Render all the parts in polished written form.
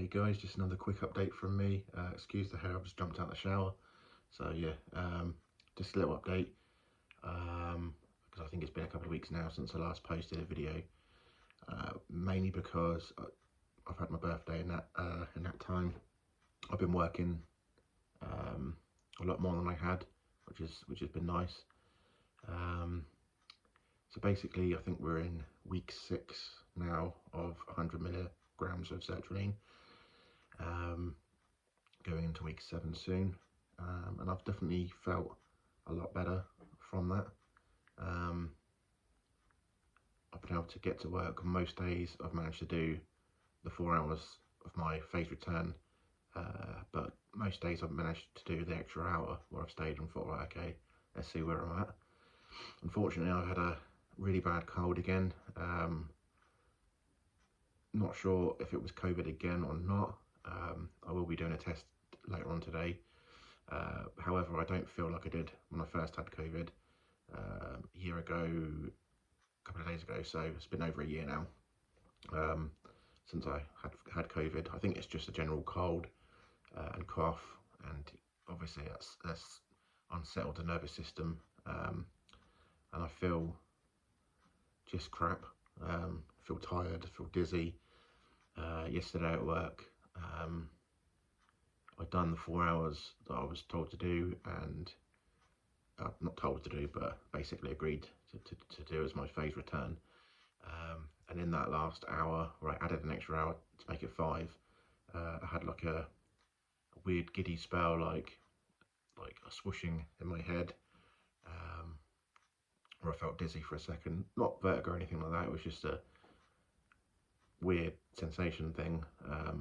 Hey guys, just another quick update from me. Excuse the hair, I've just jumped out of the shower. So yeah, just a little update, because I think it's been a couple of weeks now since I last posted a video. Mainly because I've had my birthday in that time. I've been working a lot more than I had, which has been nice. So basically, I think we're in week 6 now of 100 milligrams of sertraline. Going into week 7 soon, and I've definitely felt a lot better from that. I've been able to get to work most days. I've managed to do the 4 hours of my phase return, but most days I've managed to do the extra hour where I've stayed and thought, right, okay, let's see where I'm at. Unfortunately, I had a really bad cold again. Not sure if it was COVID again or not. I will be doing a test later on today. However, I don't feel like I did when I first had COVID a year ago, a couple of days ago. So it's been over a year now since I had COVID. I think it's just a general cold and cough, and obviously that's unsettled the nervous system, and I feel just crap. Feel tired, feel dizzy. Yesterday at work, I'd done the 4 hours that I was told to do, and not told to do, but basically agreed to do as my phase return. And in that last hour, where I added an extra hour to make it 5, I had like a weird giddy spell, like a swooshing in my head, where I felt dizzy for a second. Not vertigo or anything like that, it was just a weird sensation thing.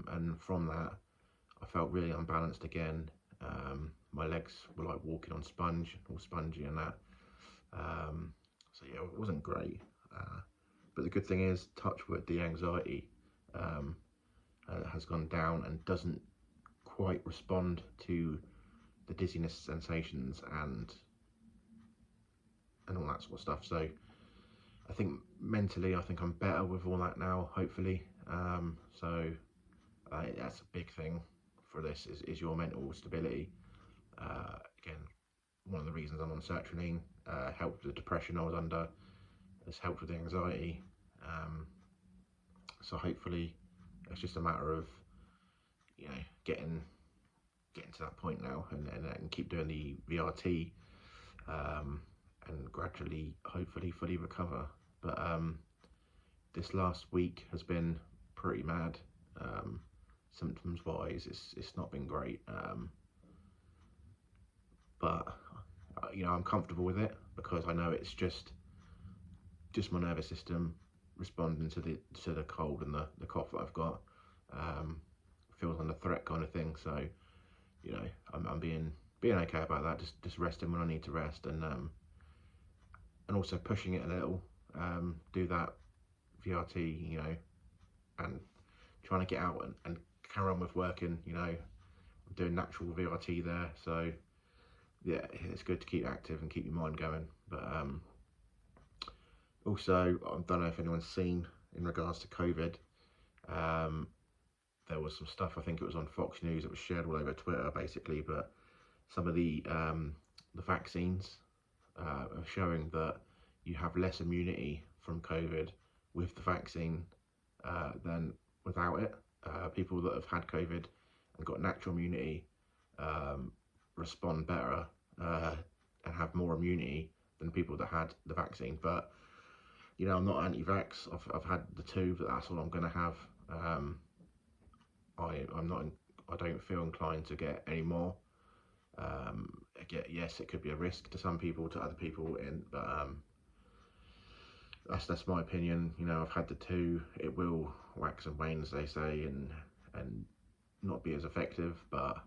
And from that, I felt really unbalanced again. My legs were like walking on sponge, all spongy and that. So yeah, it wasn't great. But the good thing is, touch wood, the anxiety has gone down and doesn't quite respond to the dizziness sensations and all that sort of stuff. So I think mentally, I think I'm better with all that now, hopefully. So that's a big thing for this is your mental stability. Again, one of the reasons I'm on sertraline, helped with the depression I was under, has helped with the anxiety. So hopefully it's just a matter of, you know, getting to that point now, and keep doing the VRT, and gradually, hopefully, fully recover. But this last week has been pretty mad. Symptoms wise, it's not been great. But you know, I'm comfortable with it because I know it's just my nervous system responding to the cold and the cough that I've got. Feels under threat kind of thing. So you know, I'm being okay about that. Just resting when I need to rest, and also pushing it a little. Do that VRT, you know, and trying to get out and carry on with working. You know, I'm doing natural VRT there, so yeah, it's good to keep active and keep your mind going. But also, I don't know if anyone's seen in regards to COVID. There was some stuff, I think it was on Fox News, that was shared all over Twitter, basically. But some of the vaccines are showing that you have less immunity from COVID with the vaccine than without it. People that have had COVID and got natural immunity respond better and have more immunity than people that had the vaccine. But you know, I'm not anti-vax. I've had the 2, but that's all I'm going to have. I'm not. I don't feel inclined to get any more. Yes, it could be a risk to some people, to other people, but that's my opinion. You know, I've had the 2. It will wax and wane, as they say, and not be as effective. But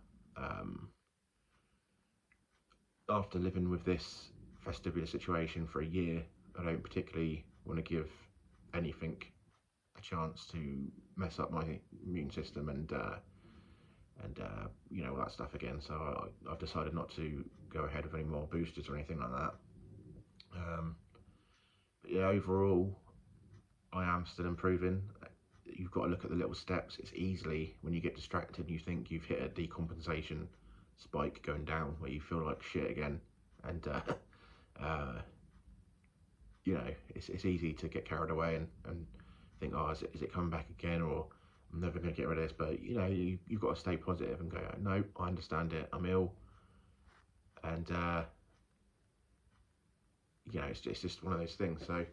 after living with this vestibular situation for a year, I don't particularly want to give anything a chance to mess up my immune system and you know, all that stuff again. So I've decided not to go ahead with any more boosters or anything like that. But yeah, overall, I am still improving. you've got to look at the little steps. It's easily, when you get distracted, you think you've hit a decompensation spike going down where you feel like shit again, and you know, it's easy to get carried away and think, oh, is it coming back again, or I'm never going to get rid of this. But you know, you've got to stay positive and go, no, I understand it, I'm ill, and you know, it's just one of those things. So,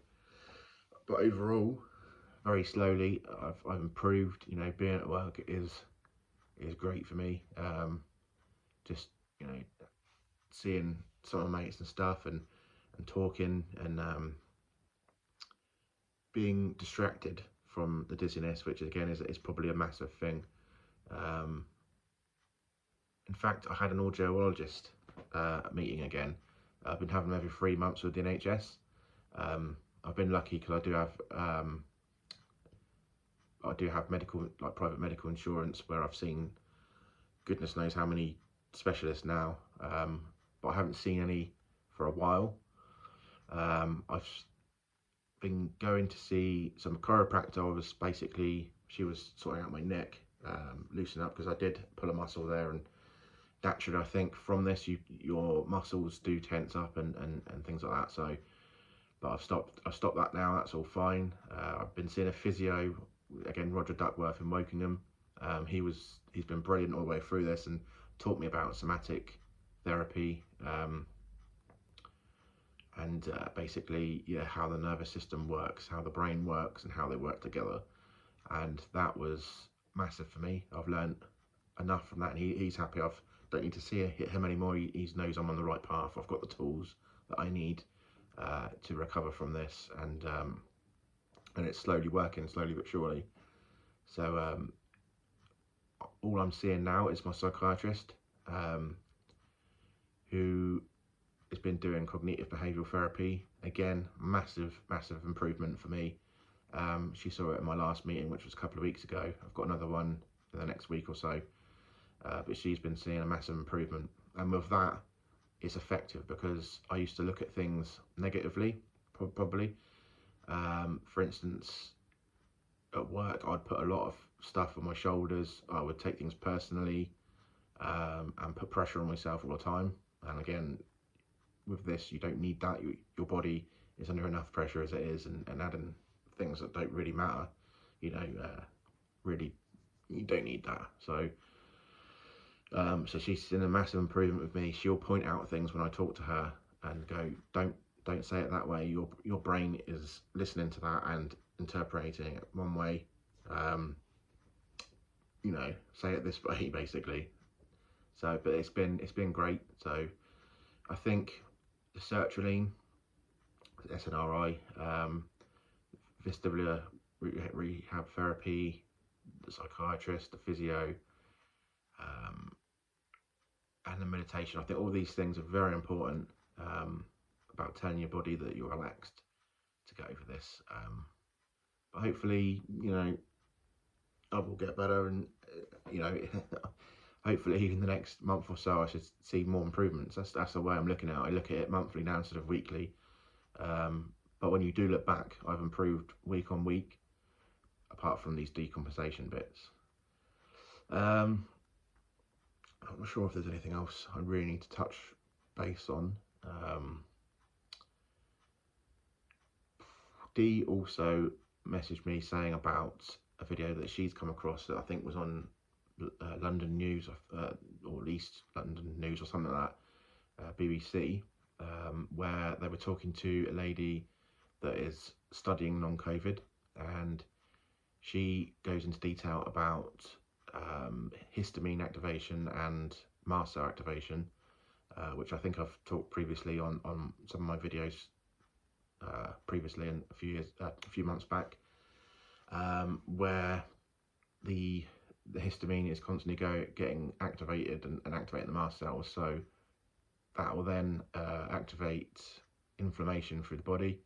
but overall, very slowly, I've improved. You know, being at work is great for me. Just, you know, seeing some of my mates and stuff, and talking, and being distracted from the dizziness, which again is probably a massive thing. Um, in fact, I had an audiologist meeting again. I've been having them every 3 months with the NHS. I've been lucky because I do have medical, like private medical insurance, where I've seen goodness knows how many specialists now, but I haven't seen any for a while. I've been going to see some chiropractor. She was sorting out my neck, loosening up, because I did pull a muscle there, and naturally I think from this your muscles do tense up and things like that. So, but I've stopped that now. That's all fine. I've been seeing a physio again, Roger Duckworth in Wokingham. He's been brilliant all the way through this and taught me about somatic therapy, and basically, yeah, how the nervous system works, how the brain works, and how they work together. And that was massive for me. I've learned enough from that, and he's happy. I don't need to see him anymore. He knows I'm on the right path. I've got the tools that I need to recover from this, and it's slowly working, slowly but surely. So all I'm seeing now is my psychiatrist, who has been doing cognitive behavioural therapy. Again, massive improvement for me. She saw it at my last meeting, which was a couple of weeks ago. I've got another one in the next week or so, but she's been seeing a massive improvement. And with that, it's effective, because I used to look at things negatively, probably. For instance, at work, I'd put a lot of stuff on my shoulders. I would take things personally, and put pressure on myself all the time. And again, with this, you don't need that. Your body is under enough pressure as it is, and adding things that don't really matter, you know, really, you don't need that. So so she's seen a massive improvement with me. She'll point out things when I talk to her and go, don't say it that way. Your brain is listening to that and interpreting it one way. You know, say it this way, basically. So, but it's been great. So I think the sertraline, SNRI, vestibular rehab therapy, the psychiatrist, the physio, and the meditation. I think all these things are very important, about telling your body that you're relaxed to get over this. But hopefully, you know, I will get better, and you know, hopefully in the next month or so I should see more improvements. That's the way I'm looking at it. I look at it monthly now instead of weekly. But when you do look back, I've improved week on week, apart from these decompensation bits. I'm not sure if there's anything else I really need to touch base on. Dee also messaged me saying about a video that she's come across that I think was on London News, or East London News or something like that, BBC, where they were talking to a lady that is studying non-COVID, and she goes into detail about histamine activation and mast cell activation, which I think I've talked previously on some of my videos previously, and a few months back, where the histamine is constantly getting activated and activating the mast cells. So that will then activate inflammation through the body.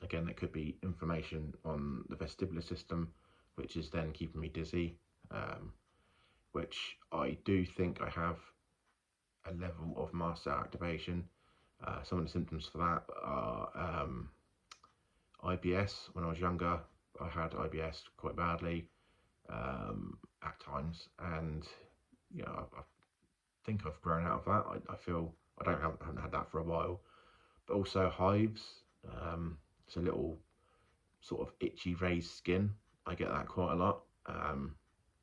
Again, it could be inflammation on the vestibular system, which is then keeping me dizzy, which I do think I have a level of mast cell activation. Some of the symptoms for that are IBS when I was younger. I had IBS quite badly at times, and you know, I think I've grown out of that. I feel I haven't had that for a while. But also hives, it's a little sort of itchy raised skin. I get that quite a lot,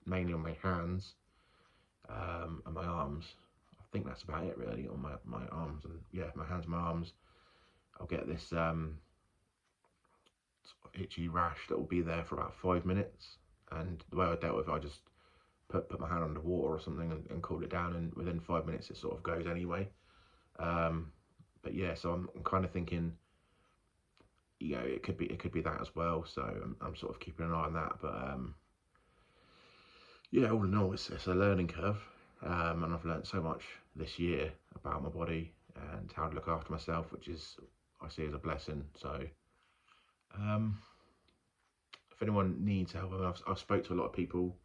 mainly on my hands and my arms. I think that's about it really, on my arms, and yeah, my hands and my arms. I'll get this sort of itchy rash that will be there for about 5 minutes, and the way I dealt with it, I just put my hand under water or something and cooled it down, and within 5 minutes it sort of goes anyway. But yeah, so I'm kind of thinking, you know, it could be that as well. So I'm sort of keeping an eye on that. But yeah, all in all, it's a learning curve, and I've learned so much this year about my body and how to look after myself, which is, I see as a blessing. So if anyone needs help, I've spoke to a lot of people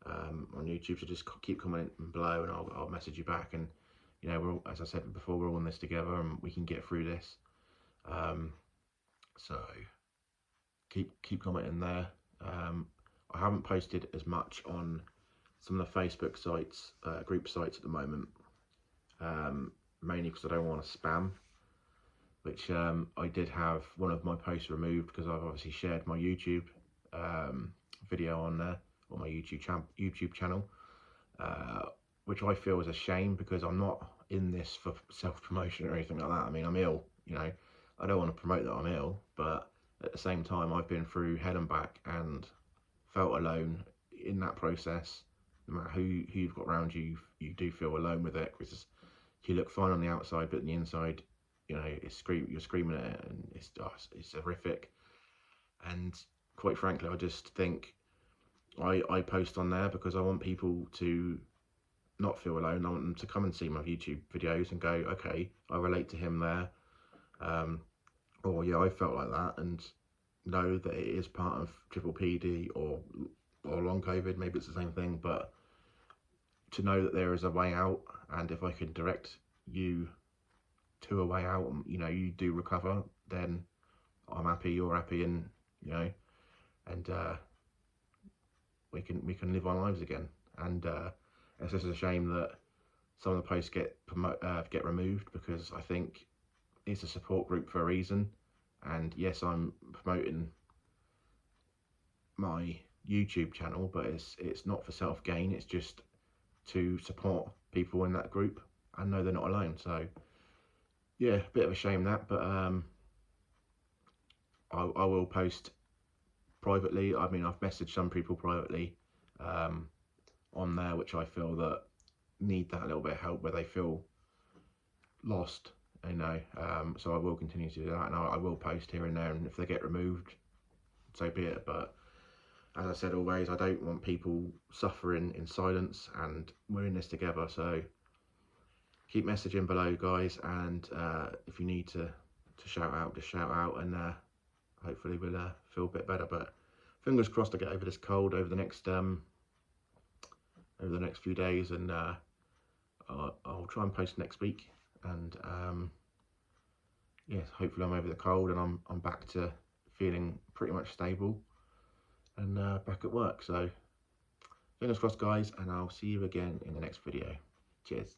on YouTube, so just keep commenting below, and I'll message you back. And you know, we're all, as I said before, we're all in this together, and we can get through this. So keep commenting there. I haven't posted as much on some of the Facebook sites, group sites at the moment, mainly because I don't want to spam, which I did have one of my posts removed because I've obviously shared my YouTube video on there, or my YouTube channel, which I feel is a shame, because I'm not in this for self-promotion or anything like that. I mean, I'm ill, you know, I don't want to promote that I'm ill, but at the same time, I've been through hell and back and felt alone in that process. No matter who you've got around you, you do feel alone with it, because you look fine on the outside, but on the inside, you know, you're screaming at it, and it's horrific. And quite frankly, I just think I post on there because I want people to not feel alone. I want them to come and see my YouTube videos and go, okay, I relate to him there. Or yeah, I felt like that, and know that it is part of PPPD or long COVID. Maybe it's the same thing, but to know that there is a way out, and if I can direct you to a way out, and you know, you do recover, then I'm happy, you're happy, and you know, and we can live our lives again. And it's just a shame that some of the posts get removed, because I think it's a support group for a reason. And yes, I'm promoting my YouTube channel, but it's not for self gain. It's just to support people in that group and know they're not alone. So yeah, a bit of a shame that, but I will post privately. I mean, I've messaged some people privately on there, which I feel that need that little bit of help, where they feel lost, you know. So I will continue to do that, and I will post here and there, and if they get removed, so be it. But as I said always, I don't want people suffering in silence, and we're in this together. So keep messaging below, guys, and if you need to shout out, just shout out, and hopefully we'll feel a bit better. But fingers crossed I get over this cold over the next few days, and I'll try and post next week. And yes, hopefully I'm over the cold, and I'm back to feeling pretty much stable, and back at work. So fingers crossed, guys, and I'll see you again in the next video. Cheers.